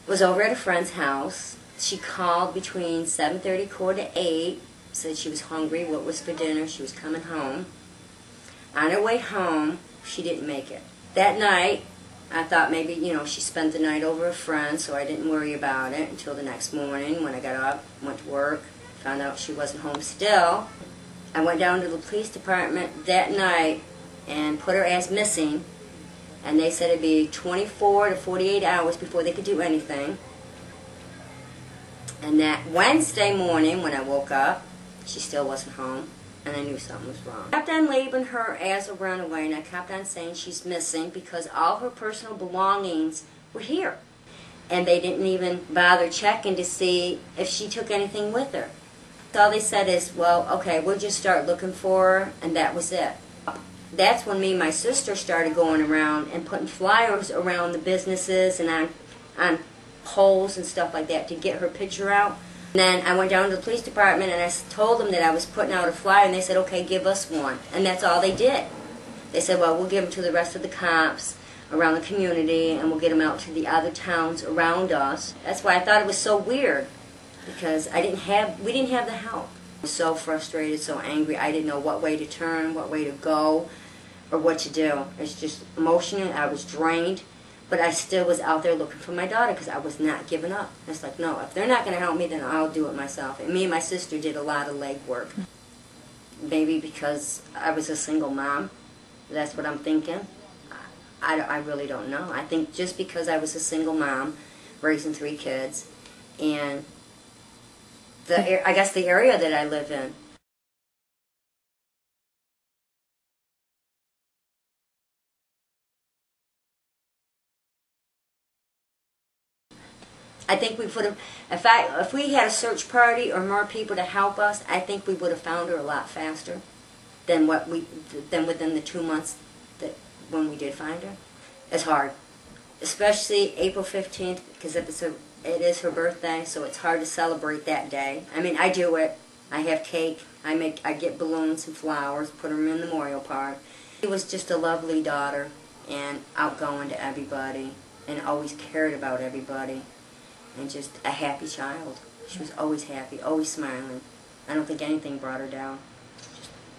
Was over at a friend's house. She called between 7:30, 7:45, said she was hungry, what was for dinner, she was coming home. On her way home, she didn't make it. That night, I thought maybe, she spent the night over a friend, so I didn't worry about it until the next morning when I got up, went to work, found out she wasn't home still. I went down to the police department that night and put her as missing, and they said it'd be 24 to 48 hours before they could do anything. And that Wednesday morning when I woke up, she still wasn't home, and I knew something was wrong. I kept on labeling her as a runaway, and I kept on saying she's missing because all her personal belongings were here. And they didn't even bother checking to see if she took anything with her. All they said is, well, okay, we'll just start looking for her, and that was it. That's when me and my sister started going around and putting flyers around the businesses and on poles and stuff like that to get her picture out. And then I went down to the police department and I told them that I was putting out a flyer, and they said, okay, give us one. And that's all they did. They said, well, we'll give them to the rest of the cops around the community, and we'll get them out to the other towns around us. That's why I thought it was so weird, because we didn't have the help. I was so frustrated, so angry. I didn't know what way to turn, what way to go, or what to do. It's just emotional. I was drained. But I still was out there looking for my daughter because I was not giving up. It's like, no, if they're not going to help me, then I'll do it myself. And me and my sister did a lot of legwork. Maybe because I was a single mom. That's what I'm thinking. I really don't know. I think just because I was a single mom, raising 3 kids, and I guess the area that I live in. I think we would have, if we had a search party or more people to help us, I think we would have found her a lot faster than within the 2 months when we did find her. It's hard, especially April 15th, because it is her birthday, so it's hard to celebrate that day. I mean, I do it. I have cake. I get balloons and flowers, put them in the memorial park. She was just a lovely daughter and outgoing to everybody, and always cared about everybody. And just a happy child. She was always happy, always smiling. I don't think anything brought her down.